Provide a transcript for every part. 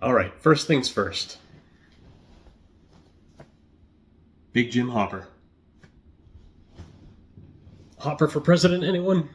All right, first things first. Big Jim Hopper. Hopper for president, anyone?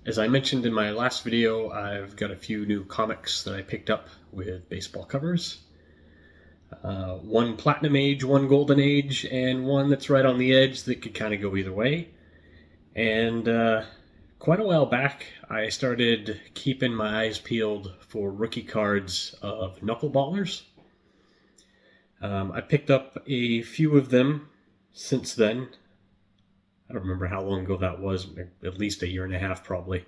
As I mentioned in my last video, I've got a few new comics that I picked up with baseball covers. One Platinum Age, one Golden Age, and one that's right on the edge that could kind of go either way. And quite a while back, I started keeping my eyes peeled for rookie cards of Knuckleballers. I picked up a few of them since then. I don't remember how long ago that was, at least a year and a half probably.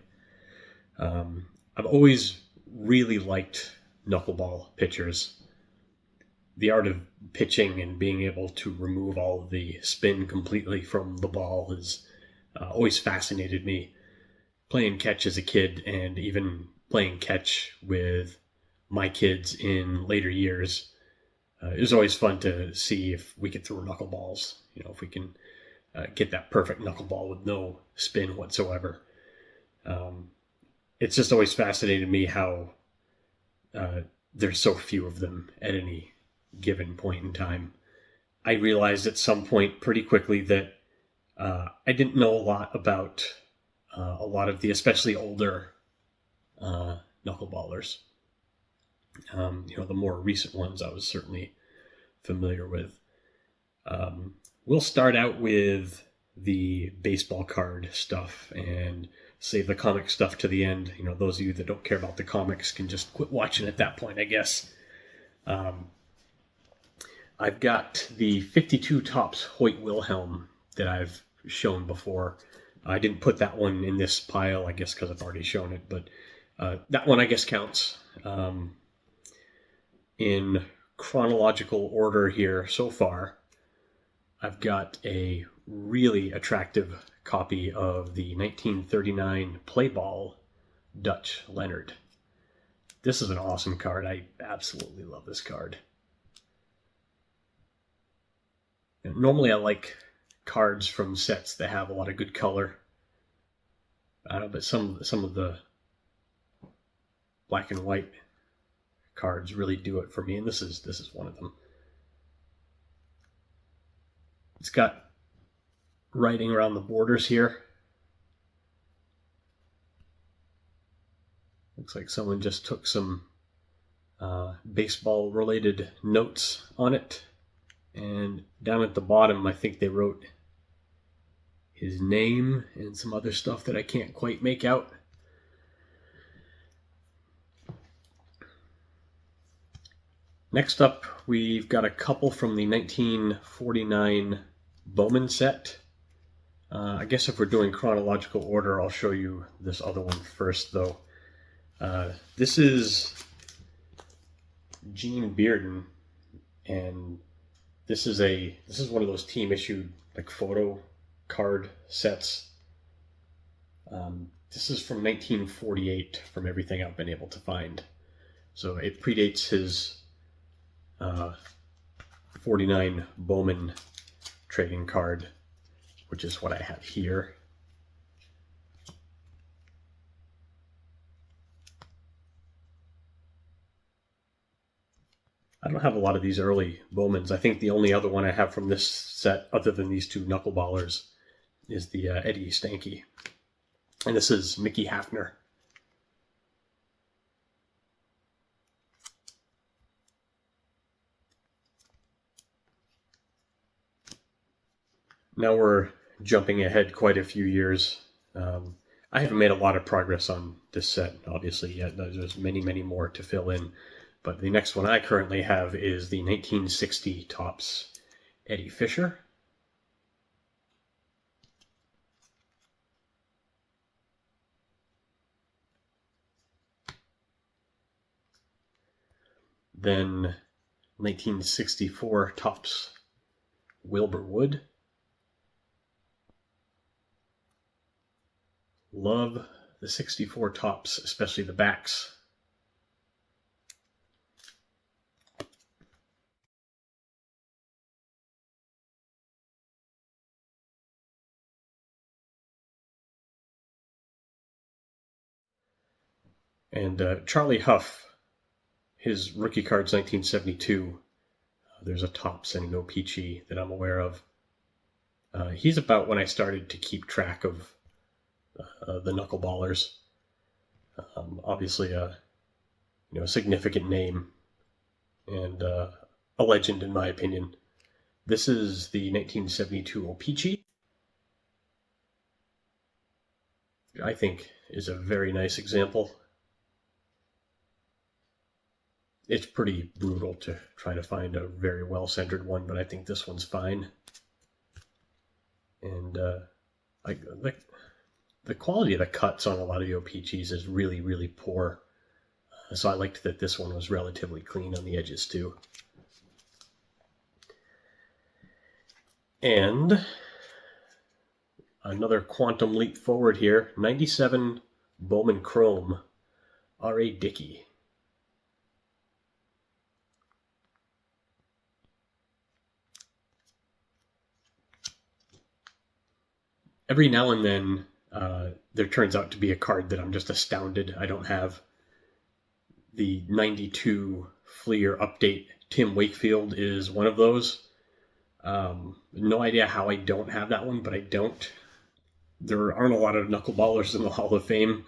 I've always really liked knuckleball pitchers. The art of pitching and being able to remove all of the spin completely from the ball has always fascinated me. Playing catch as a kid and even playing catch with my kids in later years, it was always fun to see if we could throw knuckleballs. You know, if we can get that perfect knuckleball with no spin whatsoever. It's just always fascinated me how there's so few of them at any given point in time. I realized at some point pretty quickly that I didn't know a lot about a lot of the especially older knuckleballers. The more recent ones I was certainly familiar with. We'll start out with the baseball card stuff and save the comic stuff to the end. You know, those of you that don't care about the comics can just quit watching at that point, I guess. I've got the 52 Topps Hoyt Wilhelm that I've shown before. I didn't put that one in this pile, I guess, because I've already shown it, but that one, I guess, counts. In chronological order here so far, I've got a really attractive copy of the 1939 Play Ball Dutch Leonard. This is an awesome card. I absolutely love this card. And normally I like cards from sets that have a lot of good color. But some of the black and white cards really do it for me, and this is one of them. It's got writing around the borders here. Looks like someone just took some baseball related notes on it. And down at the bottom, I think they wrote his name and some other stuff that I can't quite make out. Next up, we've got a couple from the 1949 Bowman set. I guess if we're doing chronological order, I'll show you this other one first, though. This is Gene Bearden, and this is one of those team issued like photo card sets. This is from 1948, from everything I've been able to find. So it predates his 49 Bowman trading card, which is what I have here. I don't have a lot of these early Bowmans. I think the only other one I have from this set, other than these two Knuckleballers, is the Eddie Stanky. And this is Mickey Hafner. Now we're jumping ahead quite a few years. I haven't made a lot of progress on this set, obviously, yet. There's many, many more to fill in. But the next one I currently have is the 1960 Topps Eddie Fisher. Then 1964 Topps Wilbur Wood. Love the 64 tops, especially the backs. And Charlie Huff, his rookie cards 1972, there's a tops and an O-Pee-Chee that I'm aware of. He's about when I started to keep track of the Knuckleballers. Obviously a significant name and a legend in my opinion. This is the 1972 O-Pee-Chee. I think is a very nice example. It's pretty brutal to try to find a very well-centered one, but I think this one's fine. And the quality of the cuts on a lot of the O-Pee-Chees is really, really poor. So I liked that this one was relatively clean on the edges too. And another quantum leap forward here, 97 Bowman Chrome, R.A. Dickey. Every now and then, there turns out to be a card that I'm just astounded I don't have. The 92 Fleer update Tim Wakefield is one of those. No idea how I don't have that one, but I don't. There aren't a lot of knuckleballers in the Hall of Fame,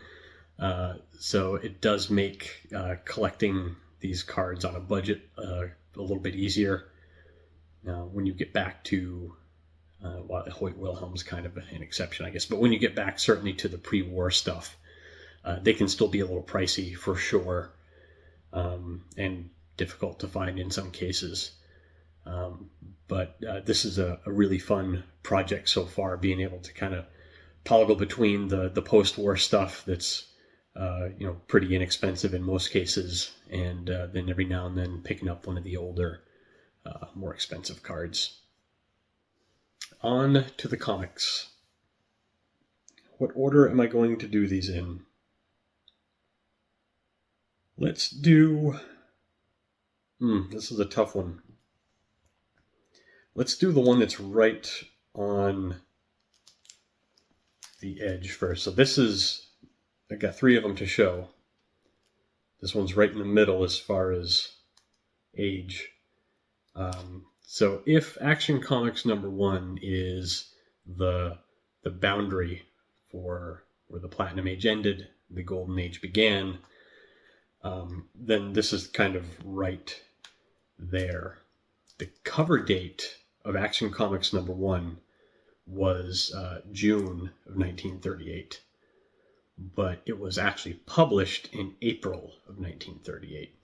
so it does make collecting these cards on a budget a little bit easier. Now, when you get back to Hoyt Wilhelm's kind of an exception, I guess. But when you get back, certainly to the pre-war stuff, they can still be a little pricey for sure, and difficult to find in some cases. But this is a really fun project so far, being able to kind of toggle between the post-war stuff that's pretty inexpensive in most cases, and then every now and then picking up one of the older, more expensive cards. On to the comics. What order am I going to do these in? Let's do... this is a tough one. Let's do the one that's right on the edge first. So this is... I got 3 of them to show. This one's right in the middle as far as age. So if Action Comics #1 is the boundary for where the Platinum Age ended, the Golden Age began, then this is kind of right there. The cover date of Action Comics #1 was June of 1938, but it was actually published in April of 1938.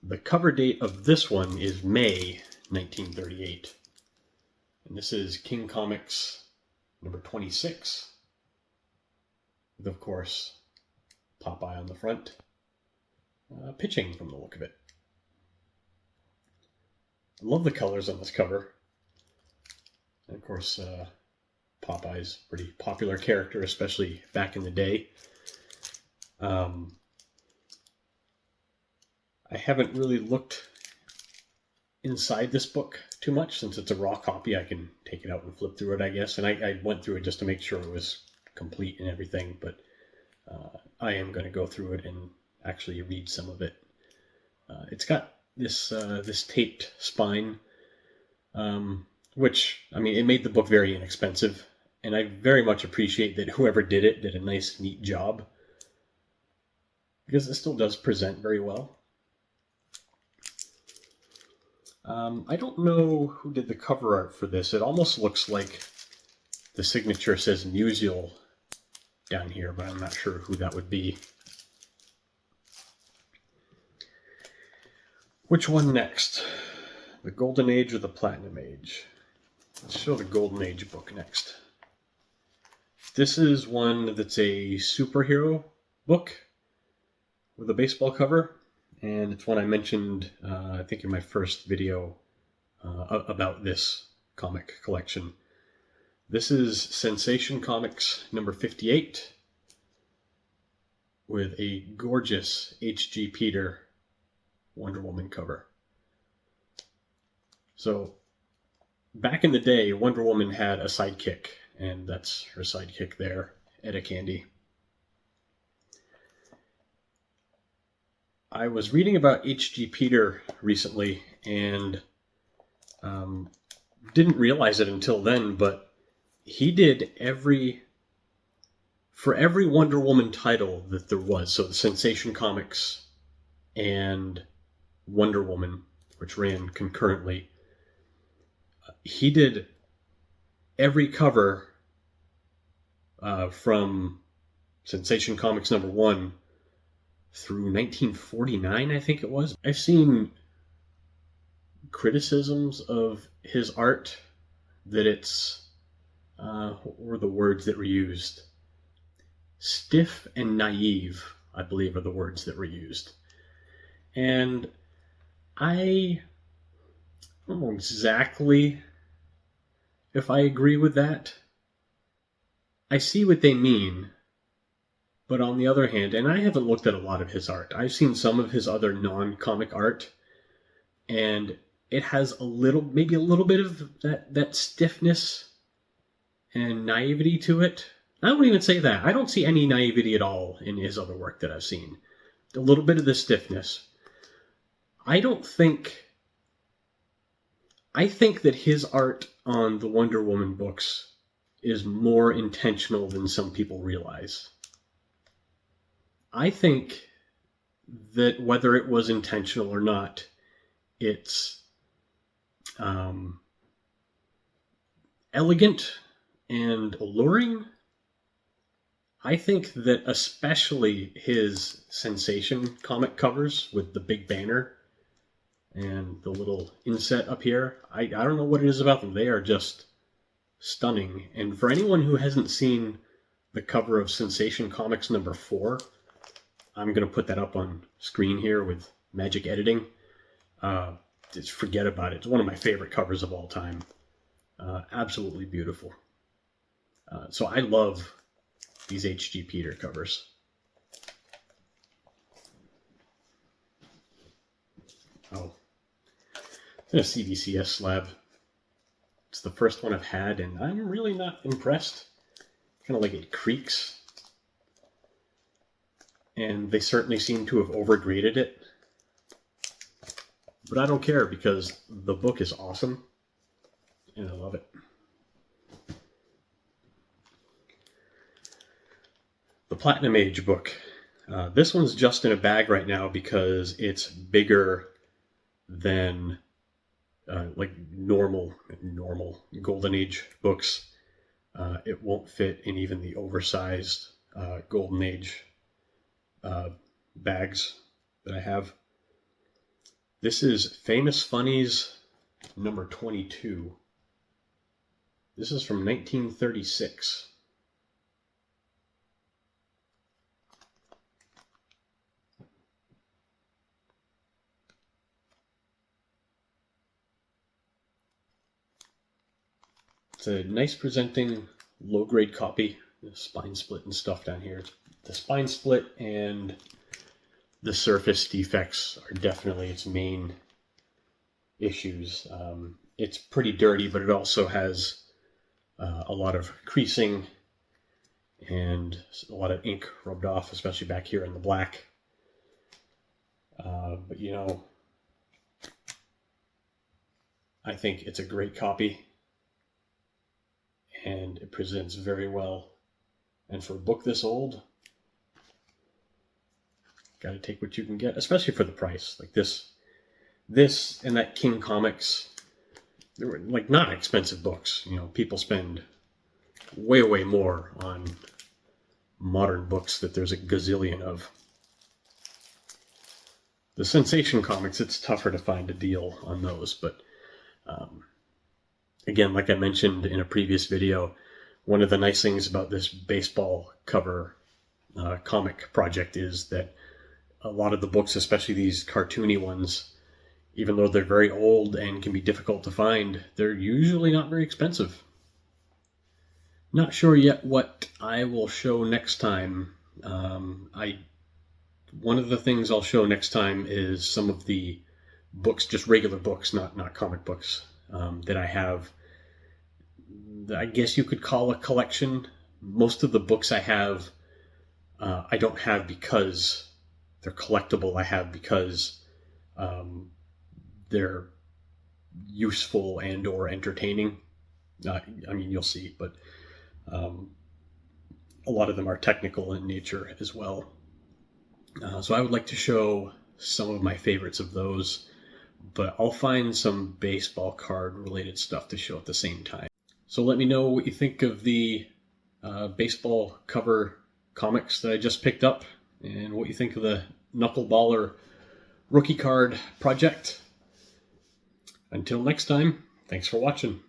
The cover date of this one is May 1938. And this is King Comics #26. With, of course, Popeye on the front. Pitching from the look of it. I love the colors on this cover. And of course, Popeye's a pretty popular character, especially back in the day. I haven't really looked inside this book too much. Since it's a raw copy, I can take it out and flip through it, I guess. And I went through it just to make sure it was complete and everything, but I am going to go through it and actually read some of it. It's got this this taped spine, which, I mean, it made the book very inexpensive, and I very much appreciate that whoever did it did a nice, neat job, because it still does present very well. I don't know who did the cover art for this. It almost looks like the signature says Musial down here, but I'm not sure who that would be. Which one next? The Golden Age or the Platinum Age? Let's show the Golden Age book next. This is one that's a superhero book with a baseball cover. And it's one I mentioned, I think, in my first video about this comic collection. This is Sensation Comics number 58 with a gorgeous H.G. Peter Wonder Woman cover. So, back in the day, Wonder Woman had a sidekick, and that's her sidekick there, Etta Candy. I was reading about H.G. Peter recently, and didn't realize it until then, but he did for every Wonder Woman title that there was, so the Sensation Comics and Wonder Woman, which ran concurrently, he did every cover from Sensation Comics number 1 through 1949, I think it was. I've seen criticisms of his art that it's, what were the words that were used? Stiff and naive, I believe, are the words that were used. And I don't know exactly if I agree with that. I see what they mean, but on the other hand, and I haven't looked at a lot of his art. I've seen some of his other non-comic art, and it has maybe a little bit of that stiffness and naivety to it. I won't even say that. I don't see any naivety at all in his other work that I've seen. A little bit of the stiffness. I think that his art on the Wonder Woman books is more intentional than some people realize. I think that whether it was intentional or not, it's elegant and alluring. I think that especially his Sensation comic covers with the big banner and the little inset up here, I don't know what it is about them. They are just stunning. And for anyone who hasn't seen the cover of Sensation Comics number 4, I'm going to put that up on screen here with magic editing. Just forget about it. It's one of my favorite covers of all time. Absolutely beautiful. So I love these H.G. Peter covers. Oh, it's a CBCS slab. It's the first one I've had, and I'm really not impressed. Kind of like it creaks. And they certainly seem to have overgraded it. But I don't care because the book is awesome, and I love it. The Platinum Age book. This one's just in a bag right now because it's bigger than like normal Golden Age books. It won't fit in even the oversized Golden Age bags that I have. This is Famous Funnies number 22. This is from 1936. It's a nice presenting low-grade copy. The spine split and stuff down here. The spine split and the surface defects are definitely its main issues. It's pretty dirty, but it also has a lot of creasing and a lot of ink rubbed off, especially back here in the black. But you know, I think it's a great copy. And it presents very well. And for a book this old, gotta take what you can get, especially for the price. Like this and that King Comics, they were like not expensive books. You know, people spend way more on modern books that there's a gazillion of. The Sensation Comics, it's tougher to find a deal on those, but again, like I mentioned in a previous video, one of the nice things about this baseball cover comic project is that a lot of the books, especially these cartoony ones, Even though they're very old and can be difficult to find, they're usually not very expensive. Not sure yet what I will show next time. One of the things I'll show next time is some of the books, just regular books, not comic books, that I have. I guess you could call a collection. Most of the books I have, I don't have because they're collectible. I have because they're useful and or entertaining. I mean, you'll see, but a lot of them are technical in nature as well. So I would like to show some of my favorites of those, but I'll find some baseball card related stuff to show at the same time. So let me know what you think of the baseball cover comics that I just picked up, and what you think of the Knuckleballer rookie card project. Until next time, thanks for watching.